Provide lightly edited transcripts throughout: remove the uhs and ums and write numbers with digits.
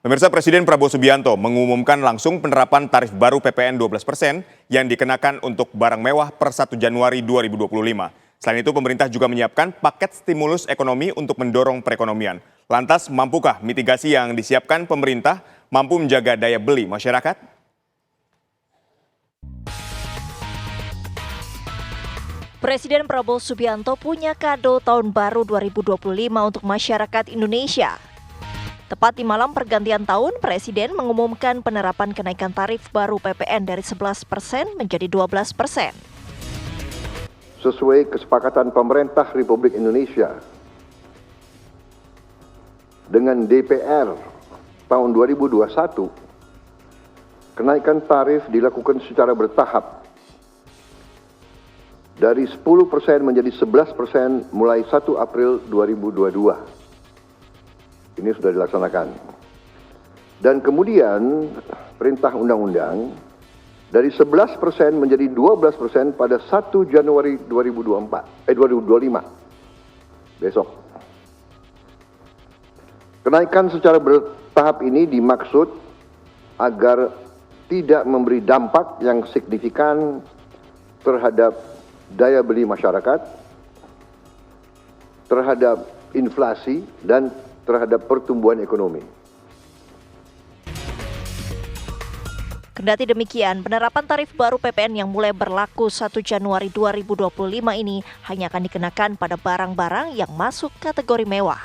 Pemirsa, Presiden Prabowo Subianto mengumumkan langsung penerapan tarif baru PPN 12% yang dikenakan untuk barang mewah per 1 Januari 2025. Selain itu, pemerintah juga menyiapkan paket stimulus ekonomi untuk mendorong perekonomian. Lantas, mampukah mitigasi yang disiapkan pemerintah mampu menjaga daya beli masyarakat? Presiden Prabowo Subianto punya kado tahun baru 2025 untuk masyarakat Indonesia. Tepat di malam pergantian tahun, Presiden mengumumkan penerapan kenaikan tarif baru PPN dari 11% menjadi 12%. Sesuai kesepakatan pemerintah Republik Indonesia dengan DPR tahun 2021, kenaikan tarif dilakukan secara bertahap dari 10% menjadi 11% mulai 1 April 2022. Ini sudah dilaksanakan. Dan kemudian perintah undang-undang dari 11% menjadi 12% pada 1 Januari 2025. Besok. Kenaikan secara bertahap ini dimaksud agar tidak memberi dampak yang signifikan terhadap daya beli masyarakat, terhadap inflasi, dan terhadap pertumbuhan ekonomi. Kendati demikian, penerapan tarif baru PPN yang mulai berlaku 1 Januari 2025 ini hanya akan dikenakan pada barang-barang yang masuk kategori mewah.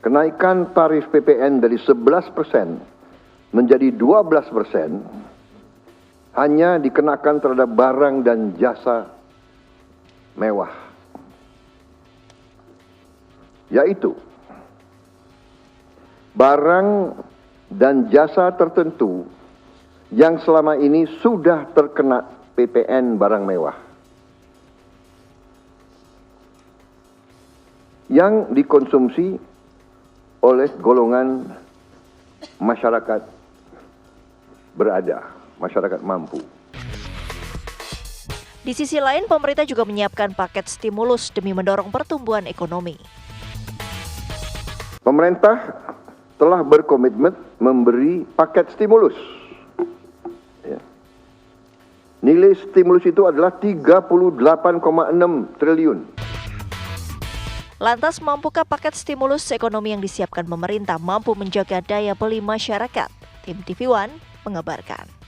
Kenaikan tarif PPN dari 11% menjadi 12% hanya dikenakan terhadap barang dan jasa mewah, yaitu barang dan jasa tertentu yang selama ini sudah terkena PPN barang mewah yang dikonsumsi oleh golongan masyarakat masyarakat mampu. Di sisi lain, pemerintah juga menyiapkan paket stimulus demi mendorong pertumbuhan ekonomi. Pemerintah telah berkomitmen memberi paket stimulus. Ya. Nilai stimulus itu adalah 38,6 triliun. Lantas, mampukah paket stimulus ekonomi yang disiapkan pemerintah mampu menjaga daya beli masyarakat? Tim TV One mengabarkan.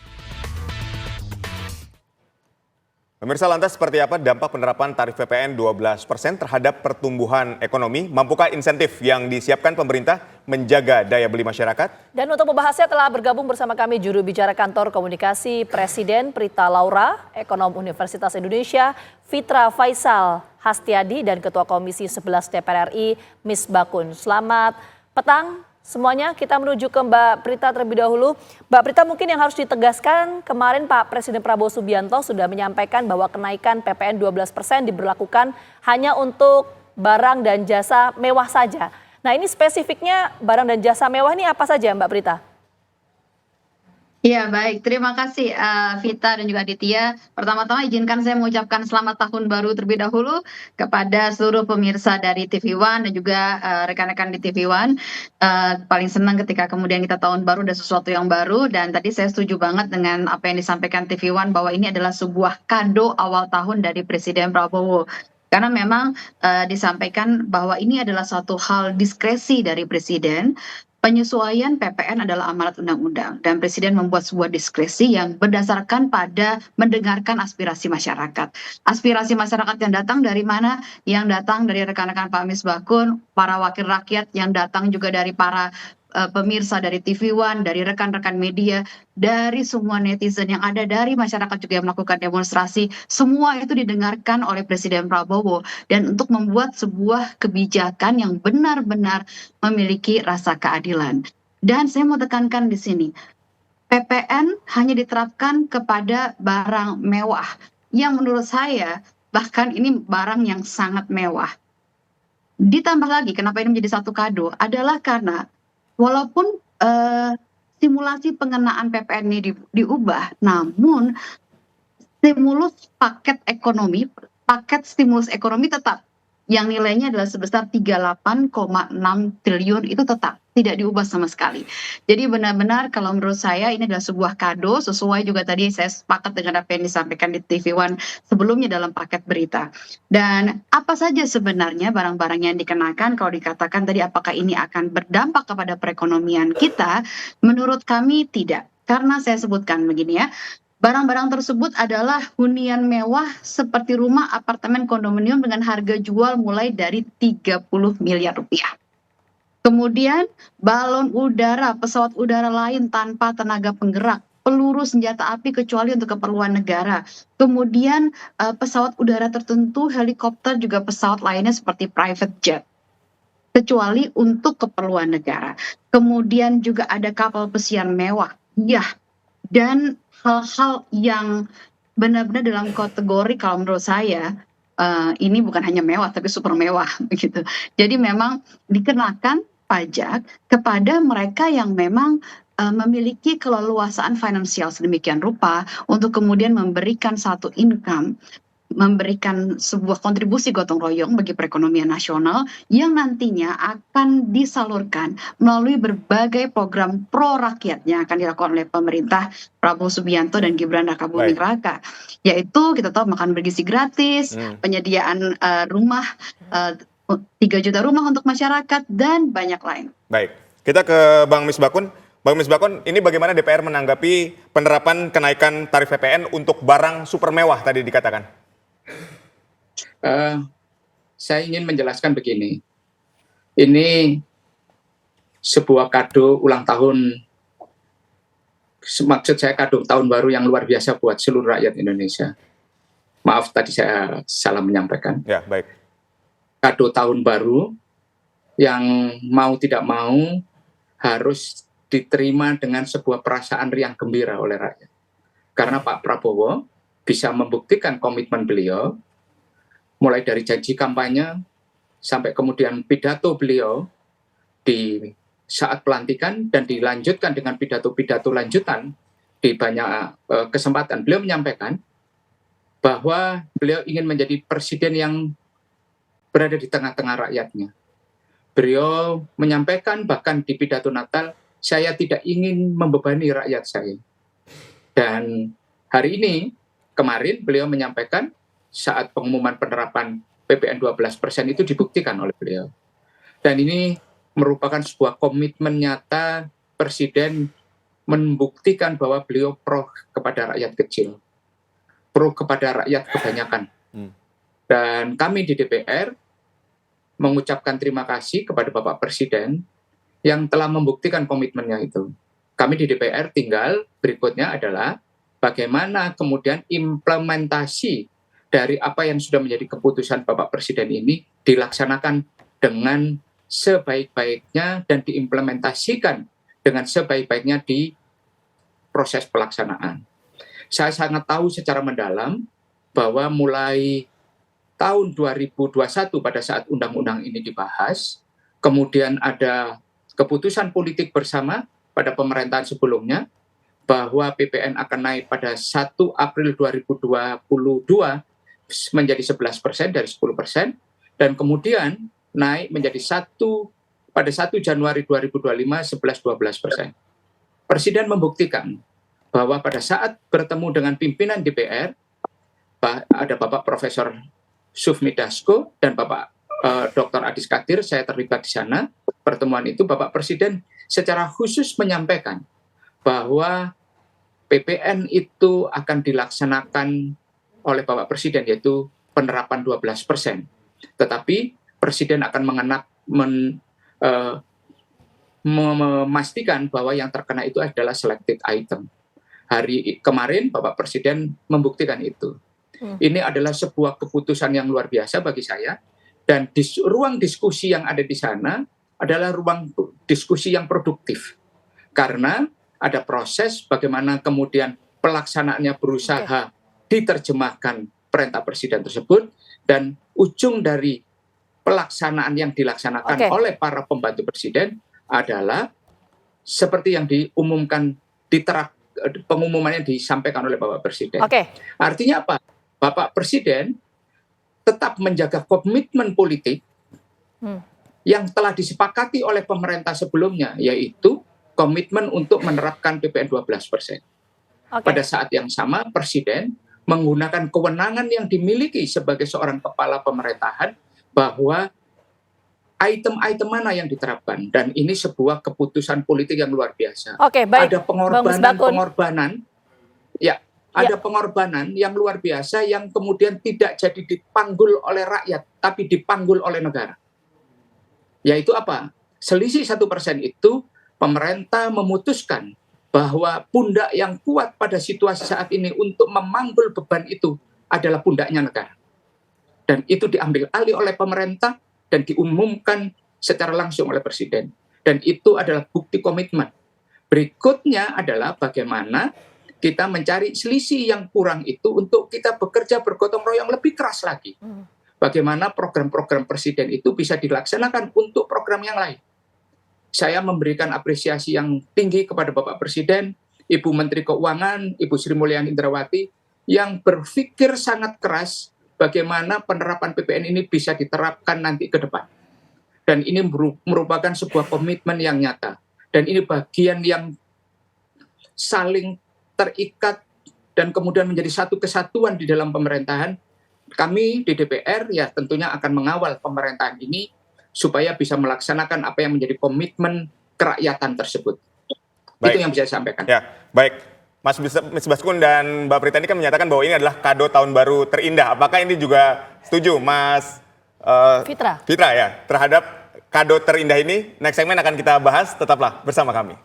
Pemirsa, lantas seperti apa dampak penerapan tarif PPN 12% terhadap pertumbuhan ekonomi? Mampukah insentif yang disiapkan pemerintah menjaga daya beli masyarakat? Dan untuk membahasnya telah bergabung bersama kami juru bicara kantor komunikasi Presiden Prita Laura, ekonom Universitas Indonesia Fitra Faisal Hastiadi, dan Ketua Komisi 11 DPR RI Misbakun. Selamat petang semuanya, kita menuju ke Mbak Prita terlebih dahulu. Mbak Prita, mungkin yang harus ditegaskan, kemarin Pak Presiden Prabowo Subianto sudah menyampaikan bahwa kenaikan PPN 12% diberlakukan hanya untuk barang dan jasa mewah saja. Nah, ini spesifiknya barang dan jasa mewah ini apa saja, Mbak Prita? Ya, baik. Terima kasih Vita dan juga Aditya. Pertama-tama izinkan saya mengucapkan selamat tahun baru terlebih dahulu kepada seluruh pemirsa dari TV One dan juga rekan-rekan di TV One. Paling senang ketika kemudian kita tahun baru ada sesuatu yang baru, dan tadi saya setuju banget dengan apa yang disampaikan TV One bahwa ini adalah sebuah kado awal tahun dari Presiden Prabowo. Karena memang disampaikan bahwa ini adalah suatu hal diskresi dari Presiden. Penyesuaian PPN adalah amanat undang-undang, dan Presiden membuat sebuah diskresi yang berdasarkan pada mendengarkan aspirasi masyarakat. Aspirasi masyarakat yang datang dari mana? Yang datang dari rekan-rekan Pak Misbakun, para wakil rakyat yang datang juga dari para pemirsa dari TV One, dari rekan-rekan media, dari semua netizen yang ada, dari masyarakat juga yang melakukan demonstrasi. Semua itu didengarkan oleh Presiden Prabowo, dan untuk membuat sebuah kebijakan yang benar-benar memiliki rasa keadilan. Dan saya mau tekankan di sini, PPN hanya diterapkan kepada barang mewah, yang menurut saya bahkan ini barang yang sangat mewah. Ditambah lagi, kenapa ini menjadi satu kado, adalah karena walaupun simulasi pengenaan PPN ini diubah, namun stimulus paket stimulus ekonomi tetap yang nilainya adalah sebesar 38,6 triliun itu tetap tidak diubah sama sekali. Jadi benar-benar kalau menurut saya ini adalah sebuah kado, sesuai juga tadi saya sepakat dengan apa yang disampaikan di TV One sebelumnya dalam paket berita. Dan apa saja sebenarnya barang-barang yang dikenakan kalau dikatakan tadi apakah ini akan berdampak kepada perekonomian kita? Menurut kami tidak. Karena saya sebutkan begini ya, barang-barang tersebut adalah hunian mewah seperti rumah, apartemen, kondominium dengan harga jual mulai dari 30 miliar rupiah. Kemudian balon udara, pesawat udara lain tanpa tenaga penggerak, peluru senjata api kecuali untuk keperluan negara. Kemudian pesawat udara tertentu, helikopter juga pesawat lainnya seperti private jet, kecuali untuk keperluan negara. Kemudian juga ada kapal pesiar mewah, ya, dan hal-hal yang benar-benar dalam kategori kalau menurut saya ini bukan hanya mewah tapi super mewah begitu. Jadi memang dikenakan pajak kepada mereka yang memang memiliki keleluasaan finansial sedemikian rupa untuk kemudian memberikan satu income, memberikan sebuah kontribusi gotong royong bagi perekonomian nasional yang nantinya akan disalurkan melalui berbagai program pro rakyat yang akan dilakukan oleh pemerintah Prabowo Subianto dan Gibran Rakabuming Raka, yaitu kita tahu makan bergizi gratis, penyediaan rumah 3 juta rumah untuk masyarakat dan banyak lain. Baik, kita ke Bang Misbakun. Bang Misbakun, ini bagaimana DPR menanggapi penerapan kenaikan tarif PPN untuk barang super mewah tadi dikatakan? Saya ingin menjelaskan begini, ini sebuah kado ulang tahun, maksud saya kado tahun baru yang luar biasa buat seluruh rakyat Indonesia. Maaf tadi saya salah menyampaikan. Ya, baik. Kado tahun baru yang mau tidak mau harus diterima dengan sebuah perasaan riang gembira oleh rakyat. Karena Pak Prabowo bisa membuktikan komitmen beliau, mulai dari janji kampanye sampai kemudian pidato beliau di saat pelantikan dan dilanjutkan dengan pidato-pidato lanjutan di banyak kesempatan. Beliau menyampaikan bahwa beliau ingin menjadi presiden yang berada di tengah-tengah rakyatnya. Beliau menyampaikan bahkan di pidato Natal, saya tidak ingin membebani rakyat saya. Dan hari ini, kemarin beliau menyampaikan saat pengumuman penerapan PPN 12% itu dibuktikan oleh beliau. Dan ini merupakan sebuah komitmen nyata Presiden membuktikan bahwa beliau pro kepada rakyat kecil, pro kepada rakyat kebanyakan. Dan kami di DPR mengucapkan terima kasih kepada Bapak Presiden yang telah membuktikan komitmennya itu. Kami di DPR tinggal berikutnya adalah bagaimana kemudian implementasi dari apa yang sudah menjadi keputusan Bapak Presiden ini dilaksanakan dengan sebaik-baiknya dan diimplementasikan dengan sebaik-baiknya di proses pelaksanaan. Saya sangat tahu secara mendalam bahwa mulai tahun 2021 pada saat undang-undang ini dibahas, kemudian ada keputusan politik bersama pada pemerintahan sebelumnya bahwa PPN akan naik pada 1 April 2022 menjadi 11% dari 10%, dan kemudian naik menjadi pada 1 Januari 2025 11-12%. Presiden membuktikan bahwa pada saat bertemu dengan pimpinan DPR, ada Bapak Profesor Sufmi Dasko dan Bapak Dr. Adis Kadir, saya terlibat di sana. Pertemuan itu Bapak Presiden secara khusus menyampaikan bahwa PPN itu akan dilaksanakan oleh Bapak Presiden, yaitu penerapan 12%. Tetapi Presiden akan memastikan bahwa yang terkena itu adalah selected item. Hari kemarin Bapak Presiden membuktikan itu. Ini adalah sebuah keputusan yang luar biasa bagi saya, dan ruang diskusi yang ada di sana adalah ruang diskusi yang produktif. Karena ada proses bagaimana kemudian pelaksanaannya berusaha diterjemahkan perintah Presiden tersebut, dan ujung dari pelaksanaan yang dilaksanakan oleh para pembantu Presiden adalah seperti yang diumumkan pengumumannya disampaikan oleh Bapak Presiden. Artinya apa? Bapak Presiden tetap menjaga komitmen politik yang telah disepakati oleh pemerintah sebelumnya, yaitu komitmen untuk menerapkan PPN 12%. Pada saat yang sama, Presiden menggunakan kewenangan yang dimiliki sebagai seorang kepala pemerintahan bahwa item-item mana yang diterapkan, dan ini sebuah keputusan politik yang luar biasa. Oke, baik. Ada pengorbanan, ya, ada pengorbanan yang luar biasa yang kemudian tidak jadi dipanggul oleh rakyat, tapi dipanggul oleh negara. Yaitu apa? Selisih 1% itu pemerintah memutuskan bahwa pundak yang kuat pada situasi saat ini untuk memanggul beban itu adalah pundaknya negara. Dan itu diambil alih oleh pemerintah dan diumumkan secara langsung oleh Presiden. Dan itu adalah bukti komitmen. Berikutnya adalah bagaimana kita mencari selisih yang kurang itu untuk kita bekerja bergotong royong lebih keras lagi. Bagaimana program-program Presiden itu bisa dilaksanakan untuk program yang lain. Saya memberikan apresiasi yang tinggi kepada Bapak Presiden, Ibu Menteri Keuangan, Ibu Sri Mulyani Indrawati, yang berpikir sangat keras bagaimana penerapan PPN ini bisa diterapkan nanti ke depan. Dan ini merupakan sebuah komitmen yang nyata. Dan ini bagian yang saling terikat dan kemudian menjadi satu kesatuan di dalam pemerintahan. Kami di DPR ya tentunya akan mengawal pemerintahan ini supaya bisa melaksanakan apa yang menjadi komitmen kerakyatan tersebut. Baik. Itu yang bisa saya sampaikan. Ya, baik. Mas Baskun dan Mbak Prita ini kan menyatakan bahwa ini adalah kado tahun baru terindah. Apakah ini juga setuju, Mas Fitra ya, terhadap kado terindah ini? Next segment akan kita bahas, tetaplah bersama kami.